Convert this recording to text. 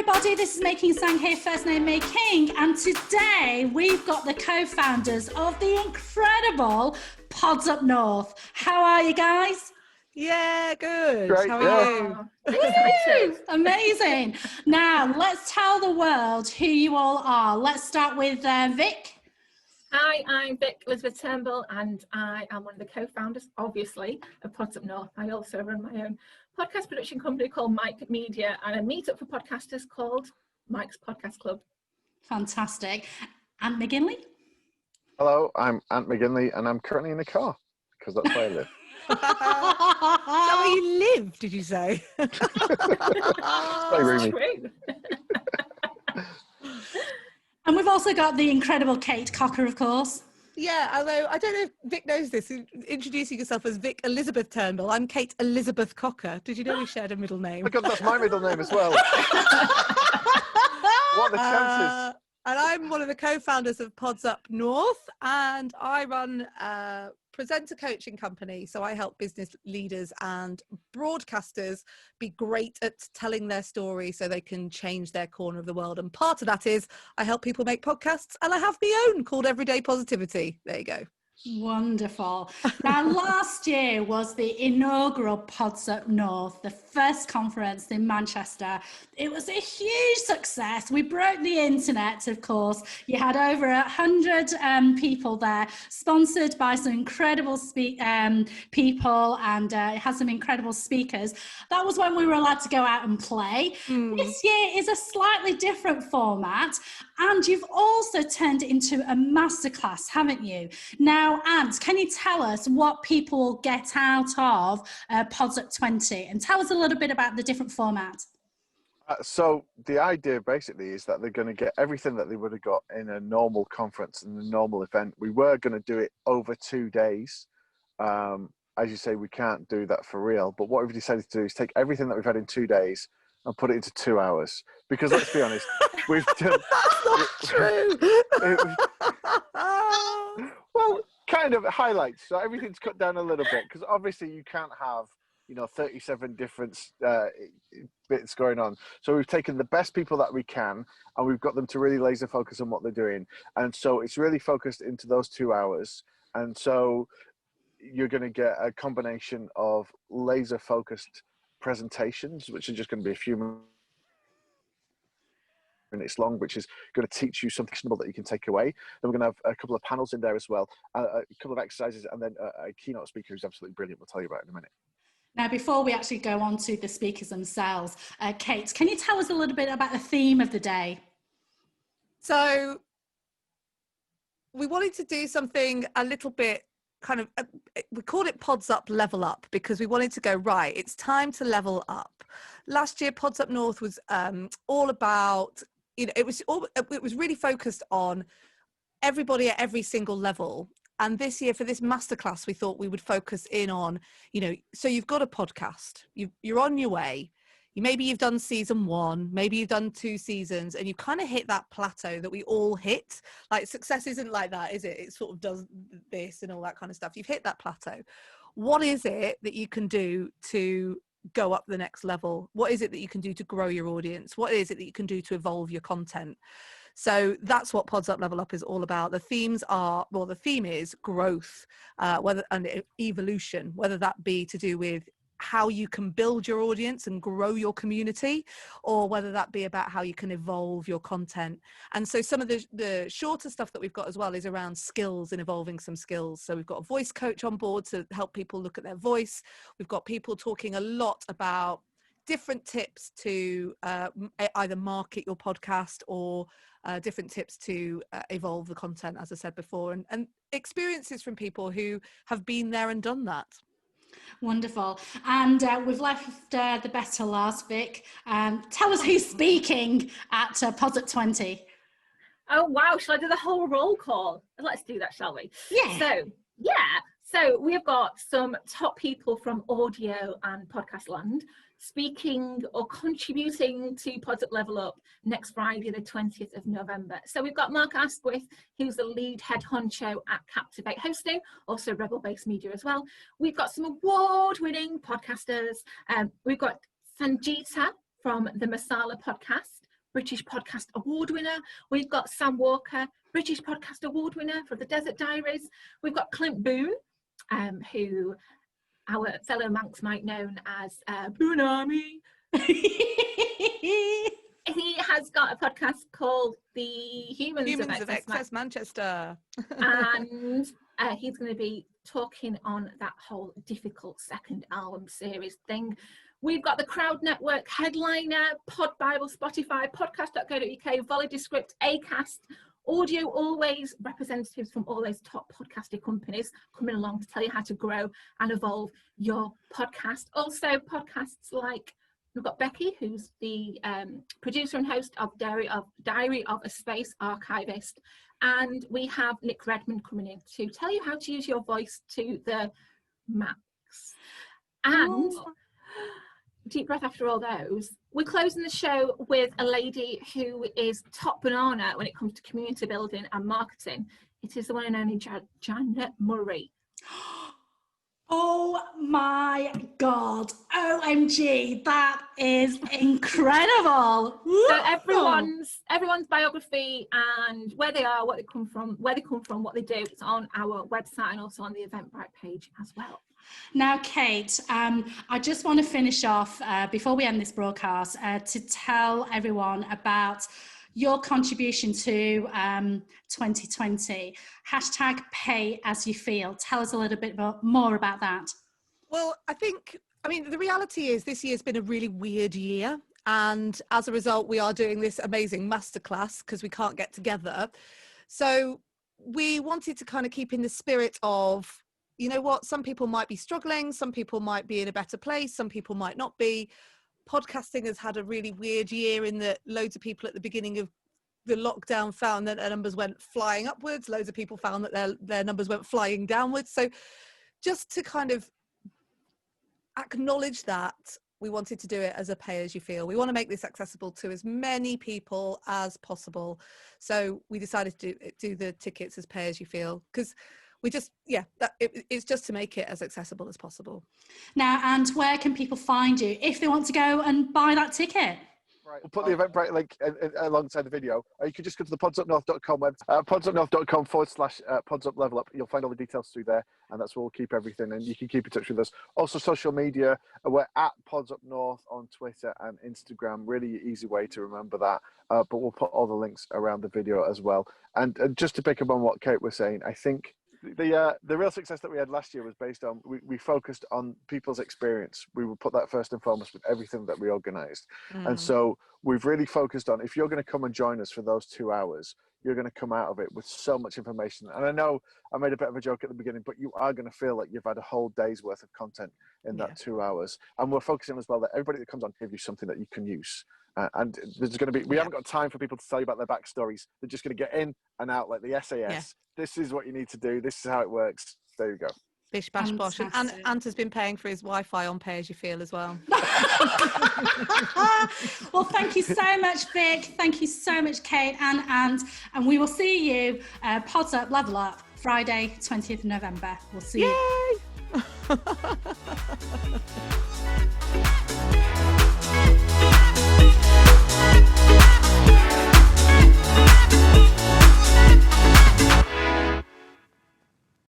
everybody, this is Making Sang here, first name Making, and today we've got the co-founders of the incredible PodsUpNorth. How are you guys? Yeah, good. Great, how are you? Amazing. Now, let's tell the world who you all are. Let's start with Vic. Hi, I'm Vic Turnbull, and I am one of the co-founders, obviously, of PodsUpNorth. I also run my own podcast production company called Mike Media and a meetup for podcasters called Mike's Podcast Club. Fantastic. Ant McGinley? Hello, I'm Ant McGinley, and I'm currently in a car because that's where I live. Is that where you live, did you say? That's true. And we've also got the incredible Kate Cocker, of course. Yeah, although I don't know if Vic knows this, introducing yourself as Vic Elizabeth Turnbull. I'm Kate Elizabeth Cocker. Did you know we shared a middle name? Oh my God, that's my middle name as well. What are the chances? And I'm one of the co-founders of PodsUpNorth, and I run a presenter coaching company. So I help business leaders and broadcasters be great at telling their story so they can change their corner of the world. And part of that is I help people make podcasts, and I have my own called Everyday Positivity. There you go. Wonderful. Now, last year was the inaugural PodsUpNorth, the first conference in Manchester. It was a huge success. We broke the internet, of course. You had over 100 people there, sponsored by some incredible people, and it has some incredible speakers. That was when we were allowed to go out and play. This year is a slightly different format, and you've also turned it into a masterclass, haven't you? Now, Ant, can you tell us what people will get out of PodsUp20, and tell us a little bit about the different format? So the idea basically is that they're going to get everything that they would have got in a normal conference and a normal event. We were going to do it over 2 days. As you say, we can't do that for real. But what we've decided to do is take everything that we've had in 2 days and put it into 2 hours. Because let's be honest, we've done... That's not true. Well, kind of highlights. So everything's cut down a little bit because obviously you can't have, 37 different bits going on. So we've taken the best people that we can and we've got them to really laser focus on what they're doing. And so it's really focused into those 2 hours. And so you're going to get a combination of laser focused presentations, which are just going to be a few minutes long, which is going to teach you something actionable that you can take away. Then we're going to have a couple of panels in there as well, a couple of exercises, and then a keynote speaker who's absolutely brilliant. We'll tell you about in a minute. Now, before we actually go on to the speakers themselves, Kate, can you tell us a little bit about the theme of the day? So we wanted to do something a little bit kind of, we called it Pods Up Level Up because we wanted to go, right, it's time to level up. Last year, PodsUpNorth was all about, it was really focused on everybody at every single level. And this year for this masterclass, we thought we would focus in on, so you've got a podcast, you're on your way. Maybe you've done season 1, maybe you've done 2 seasons, and you kind of hit that plateau that we all hit. Like success isn't like that, is it? It sort of does this and all that kind of stuff. You've hit that plateau. What is it that you can do to go up the next level? What is it that you can do to grow your audience? What is it that you can do to evolve your content? So that's what Pods Up Level Up is all about. The theme is growth, and evolution, whether that be to do with how you can build your audience and grow your community, or whether that be about how you can evolve your content. And so some of the shorter stuff that we've got as well is around skills and evolving some skills. So we've got a voice coach on board to help people look at their voice. We've got people talking a lot about different tips to either market your podcast or different tips to evolve the content, as I said before, and experiences from people who have been there and done that. Wonderful. And we've left the better last, Vic. Tell us who's speaking at PodsUp20. Oh, wow. Shall I do the whole roll call? Let's do that, shall we? Yeah. So we've got some top people from audio and podcast land speaking or contributing to Pods Up Level Up next Friday, the 20th of November. So we've got Mark Asquith, who's the lead head honcho at Captivate Hosting, also Rebel Based Media as well. We've got some award-winning podcasters. We've got Sangeeta from the Masala podcast. British Podcast Award winner. We've got Sam Walker, British Podcast Award winner for The Desert Diaries. We've got Clint Boone, who our fellow Manx might know as Boone Army. He has got a podcast called The Humans of Excess Manchester. And he's going to be talking on that whole difficult second album series thing. We've got the Crowd Network headliner, Pod Bible, Spotify, podcast.co.uk, Volley Descript, Acast, Audio Always, representatives from all those top podcasting companies coming along to tell you how to grow and evolve your podcast. Also podcasts like, we've got Becky, who's the producer and host of Diary of a Space Archivist. And we have Nick Redmond coming in to tell you how to use your voice to the max. And deep breath after all those, we're closing the show with a lady who is top banana when it comes to community building and marketing. It is the one and only Janet Murray. Oh my God. OMG. That is incredible. So everyone's biography and where they are, what they come from, what they do, it's on our website and also on the Eventbrite page as well. Now, Kate, I just want to finish off before we end this broadcast to tell everyone about your contribution to 2020. Hashtag pay as you feel. Tell us a little bit more about that. Well, the reality is this year's been a really weird year. And as a result, we are doing this amazing masterclass because we can't get together. So we wanted to kind of keep in the spirit of, you know what, some people might be struggling, some people might be in a better place, some people might not be. Podcasting has had a really weird year in that loads of people at the beginning of the lockdown found that their numbers went flying upwards. Loads of people found that their numbers went flying downwards. So just to kind of acknowledge that, we wanted to do it as a pay as you feel. We want to make this accessible to as many people as possible. So we decided to do the tickets as pay as you feel because it's just to make it as accessible as possible. Now, and where can people find you if they want to go and buy that ticket? Right, we'll put the Eventbrite link alongside the video. You can just go to the PodsUpNorth.com website, PodsUpNorth.com/PodsUpLevelUp. You'll find all the details through there, and that's where we'll keep everything, and you can keep in touch with us. Also, social media, we're at PodsUpNorth on Twitter and Instagram. Really easy way to remember that, but we'll put all the links around the video as well. And just to pick up on what Kate was saying, I think the real success that we had last year was based on we focused on people's experience. We would put that first and foremost with everything that we organized. And so we've really focused on, if you're going to come and join us for those 2 hours, you're going to come out of it with so much information. And I know I made a bit of a joke at the beginning, but you are going to feel like you've had a whole day's worth of content in that 2 hours. And we're focusing as well that everybody that comes on give you something that you can use. And there's going to be, we haven't got time for people to tell you about their backstories. They're just going to get in and out like the SAS. Yeah. This is what you need to do. This is how it works. There you go. Bish, bash, bosh. And Ant has been paying for his Wi-Fi on Pay As You Feel as well. Well, thank you so much, Vic. Thank you so much, Kate and Ant. And we will see you, Pods Up, Level Up, Friday, 20th of November. We'll see you. Yay!